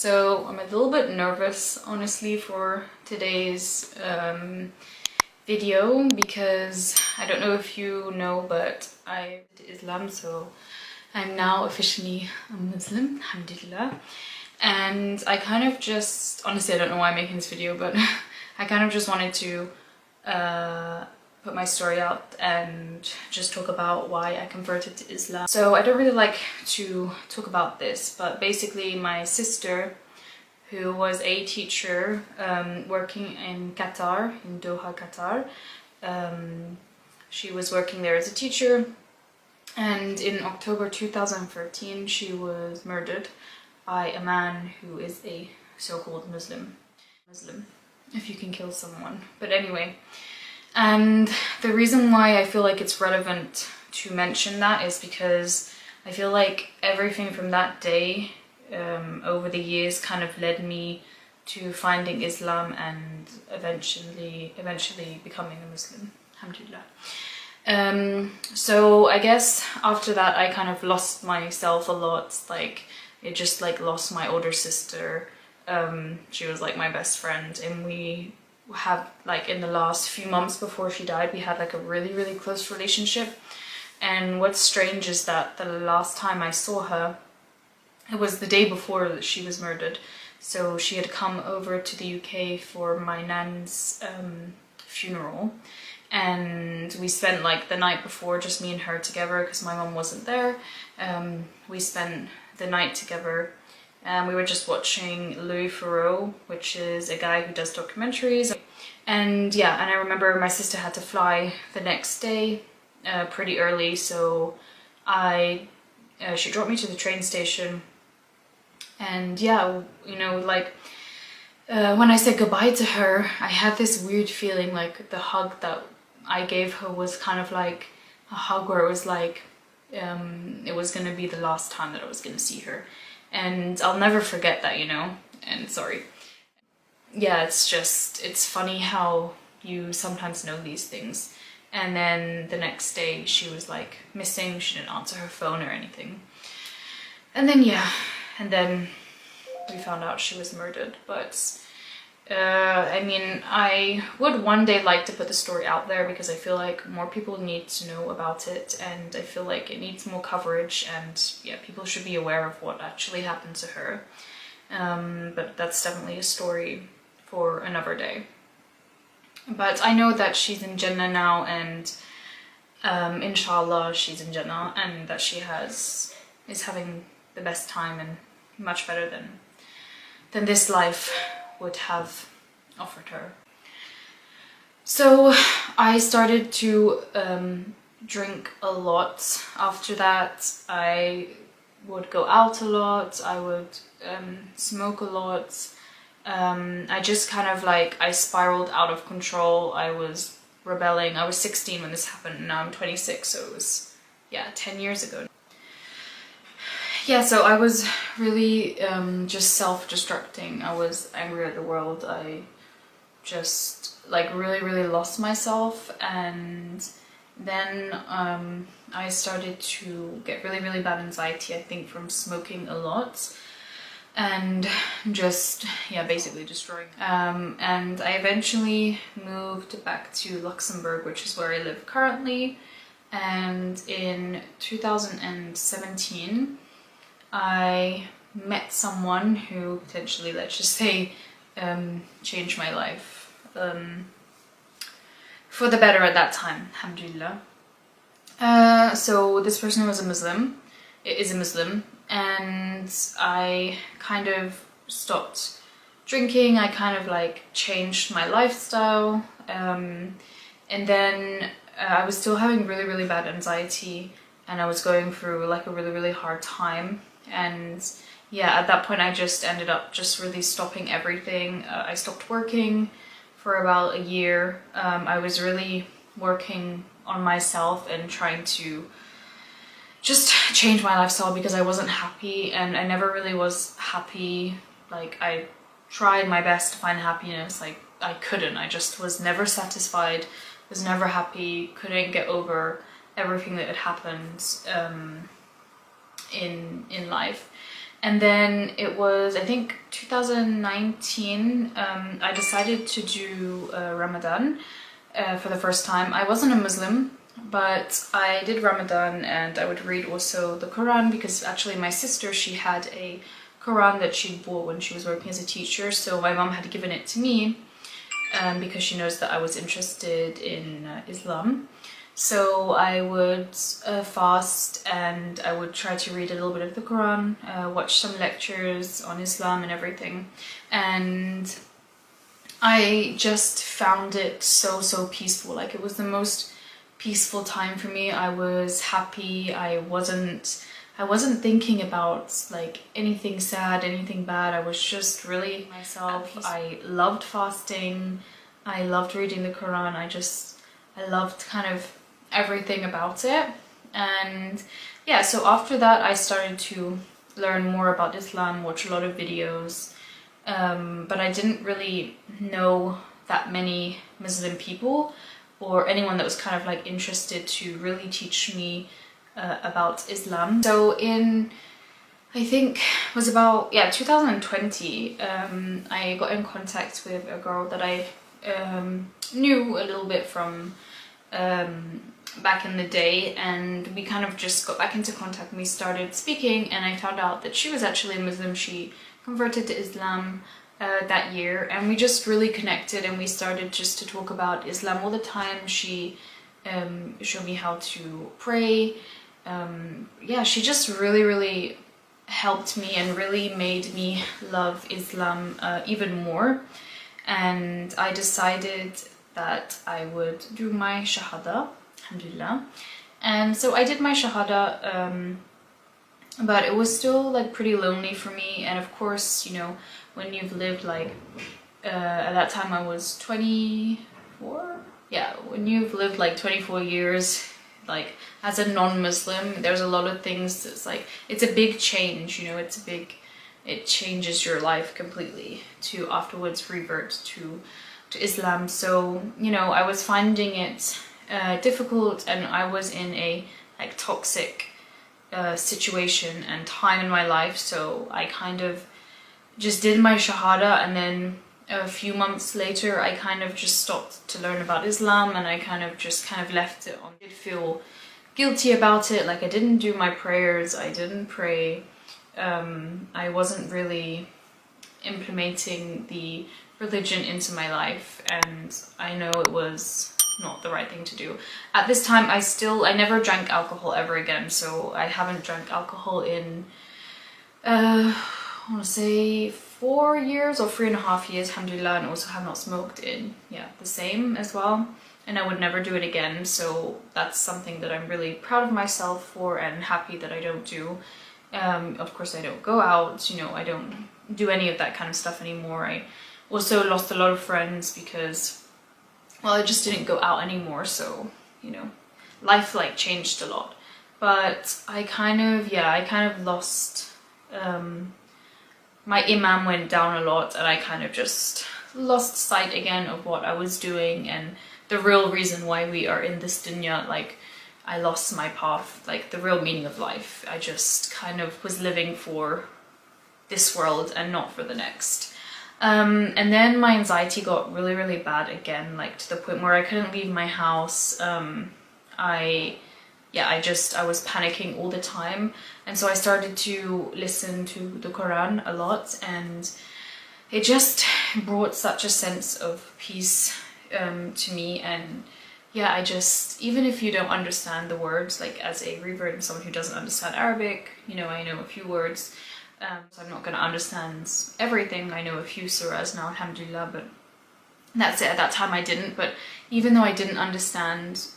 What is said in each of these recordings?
So I'm a little bit nervous, honestly, for today's video because I don't know if you know, but I did Islam, so I'm now officially a Muslim, alhamdulillah. And I kind of just, honestly, I don't know why I'm making this video, but I kind of just wanted to put my story out and just talk about why I converted to Islam. So I don't really like to talk about this, but basically my sister, who was a teacher working in Qatar, in Doha, Qatar, she was working there as a teacher, and in October 2013 she was murdered by a man who is a so-called Muslim, if you can kill someone. But anyway, and the reason why I feel like it's relevant to mention that is because I feel like everything from that day over the years kind of led me to finding Islam and eventually becoming a Muslim, alhamdulillah. So I guess after that I kind of lost myself a lot. Like, it just like lost my older sister. She was like my best friend, and we have, like, in the last few months before she died, we had like a really close relationship. And what's strange is that the last time I saw her, it was the day before she was murdered. So she had come over to the UK for my nan's funeral, and we spent like the night before, just me and her together, because my mum wasn't there. We spent the night together, and we were just watching Louis Theroux, which is a guy who does documentaries. And yeah, and I remember my sister had to fly the next day pretty early, so she dropped me to the train station. And yeah, you know, like when I said goodbye to her, I had this weird feeling like the hug that I gave her was kind of like a hug where it was like it was gonna be the last time that I was gonna see her. And I'll never forget that, you know. And sorry. Yeah, it's funny how you sometimes know these things. And then the next day she was like missing, she didn't answer her phone or anything. And then yeah, and then we found out she was murdered. But I mean, I would one day like to put the story out there because I feel like more people need to know about it, and I feel like it needs more coverage, and yeah, people should be aware of what actually happened to her. But that's definitely a story for another day. But I know that she's in Jannah now, and inshallah she's in Jannah, and that she is having the best time and much better than this life would have offered her. So I started to drink a lot. After that I would go out a lot, I would smoke a lot. I just kind of like, I spiraled out of control. I was rebelling. I was 16 when this happened, and now I'm 26, so it was, yeah, 10 years ago. Yeah, so I was really just self-destructing. I was angry at the world. I just like really lost myself, and then I started to get really bad anxiety, I think from smoking a lot, and just, yeah, basically destroying. And I eventually moved back to Luxembourg, which is where I live currently, and in 2017 I met someone who potentially, let's just say, changed my life for the better at that time, alhamdulillah. So this person was a Muslim, is a Muslim, and I kind of stopped drinking. I kind of like changed my lifestyle, and then I was still having really bad anxiety, and I was going through like a really hard time. And yeah, at that point I just ended up just really stopping everything. I stopped working for about a year. I was really working on myself and trying to just change my lifestyle because I wasn't happy, and I never really was happy. Like, I tried my best to find happiness, like I couldn't. I just was never satisfied, was never happy, couldn't get over everything that had happened in life. And then it was, I think, 2019, I decided to do Ramadan for the first time. I wasn't a Muslim, but I did Ramadan, and I would read also the Quran, because actually my sister, she had a Quran that she bought when she was working as a teacher, so my mom had given it to me because she knows that I was interested in Islam. So I would fast, and I would try to read a little bit of the Quran, watch some lectures on Islam and everything. And I just found it so peaceful. Like, it was the most peaceful time for me. I was happy. I wasn't thinking about like anything sad, anything bad. I was just really myself. I loved fasting. I loved reading the Quran. I loved kind of everything about it. And yeah, so after that I started to learn more about Islam, watch a lot of videos, but I didn't really know that many Muslim people or anyone that was kind of like interested to really teach me about Islam. So in, I think it was about 2020, I got in contact with a girl that I knew a little bit from back in the day, and we kind of just got back into contact and we started speaking, and I found out that she was actually a Muslim. She converted to Islam that year, and we just really connected, and we started just to talk about Islam all the time. She showed me how to pray. Yeah, she just really helped me and really made me love Islam even more. And I decided that I would do my Shahada, alhamdulillah. And so I did my Shahada, but it was still like pretty lonely for me. And of course, you know, when you've lived like, at that time I was 24? Yeah, when you've lived like 24 years, like as a non-Muslim, there's a lot of things that's like, it's a big change, you know, it changes your life completely to afterwards revert to Islam. So, you know, I was finding it difficult, and I was in a like toxic situation and time in my life. So I kind of just did my Shahada, and then a few months later I kind of just stopped to learn about Islam, and I kind of left it on. I did feel guilty about it, like I didn't do my prayers, I didn't pray, I wasn't really implementing the religion into my life, and I know it was not the right thing to do. At this time I never drank alcohol ever again, so I haven't drank alcohol in I want to say 4 years or 3.5 years, alhamdulillah, and also have not smoked in the same as well, and I would never do it again. So that's something that I'm really proud of myself for and happy that I don't do. Of course I don't go out, you know, I don't do any of that kind of stuff anymore. I also lost a lot of friends because, well, I just didn't go out anymore, so, you know, life like changed a lot. But I kind of lost, my imam went down a lot, and I kind of just lost sight again of what I was doing and the real reason why we are in this dunya. Like, I lost my path, like the real meaning of life. I just kind of was living for this world and not for the next. And then my anxiety got really bad again, like to the point where I couldn't leave my house. I was panicking all the time, and so I started to listen to the Quran a lot, and it just brought such a sense of peace to me. And yeah, I just, even if you don't understand the words, like as a revert and someone who doesn't understand Arabic, you know, I know a few words, so I'm not going to understand everything. I know a few surahs now, alhamdulillah, but that's it. At that time I didn't, but even though I didn't understand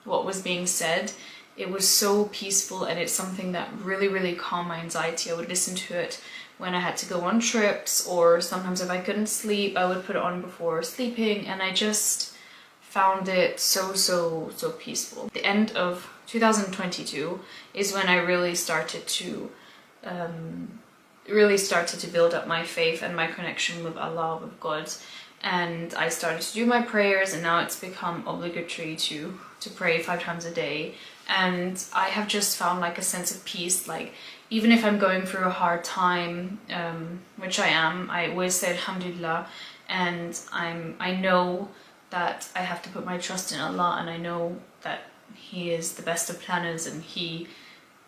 what was being said, it was so peaceful, and it's something that really calmed my anxiety. I would listen to it when I had to go on trips, or sometimes if I couldn't sleep, I would put it on before sleeping, and I just found it so peaceful. The end of 2022 is when I really started to build up my faith and my connection with Allah, with God, and I started to do my prayers, and now it's become obligatory to pray 5 times a day. And I have just found like a sense of peace. Like, even if I'm going through a hard time, which I am, I always say Alhamdulillah, and I know that I have to put my trust in Allah, and I know that He is the best of planners, and He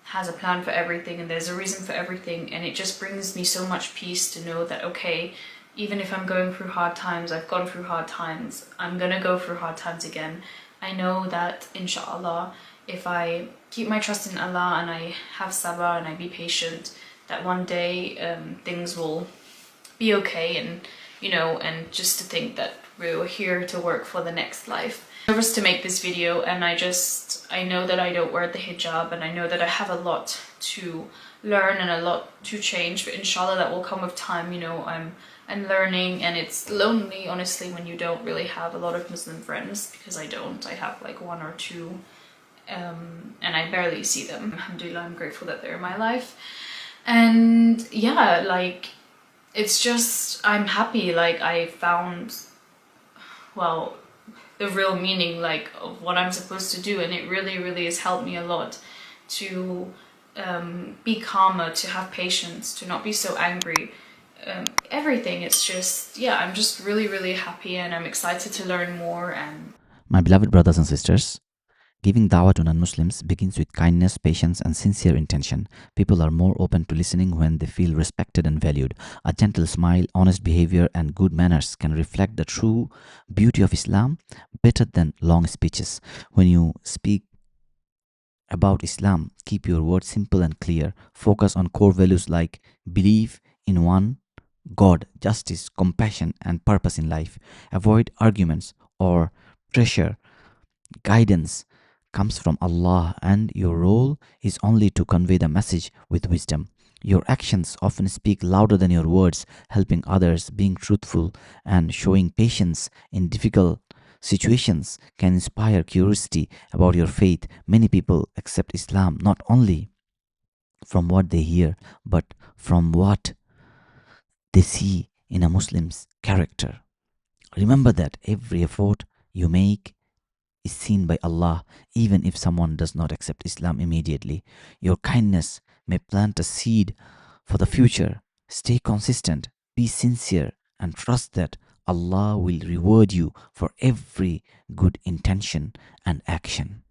has a plan for everything, and there's a reason for everything, and it just brings me so much peace to know that, okay, even if I'm going through hard times, I've gone through hard times, I'm gonna go through hard times again. I know that inshallah, if I keep my trust in Allah and I have sabr and I be patient, that one day things will be okay, and and just to think that we're here to work for the next life. I'm nervous to make this video, and I know that I don't wear the hijab, and I know that I have a lot to learn and a lot to change, but inshallah that will come with time. I'm learning, and it's lonely honestly when you don't really have a lot of Muslim friends, because I don't. I have like one or two, and I barely see them. Alhamdulillah, I'm grateful that they're in my life. And yeah, like, it's just, I'm happy, like I found, well, the real meaning like of what I'm supposed to do, and it really has helped me a lot to be calmer, to have patience, to not be so angry. Everything, it's just, yeah, I'm just really happy, and I'm excited to learn more. And My beloved brothers and sisters, giving dawah to non-Muslims begins with kindness, patience, and sincere intention. People are more open to listening when they feel respected and valued. A gentle smile, honest behavior, and good manners can reflect the true beauty of Islam better than long speeches. When you speak about Islam, keep your words simple and clear. Focus on core values like belief in one God, justice, compassion, and purpose in life. Avoid arguments or pressure. Guidance comes from Allah, and your role is only to convey the message with wisdom. Your actions often speak louder than your words. Helping others, being truthful, and showing patience in difficult situations can inspire curiosity about your faith. Many people accept Islam not only from what they hear, but from what they see in a Muslim's character. Remember that every effort you make is seen by Allah, even if someone does not accept Islam immediately. Your kindness may plant a seed for the future. Stay consistent, be sincere, and trust that Allah will reward you for every good intention and action.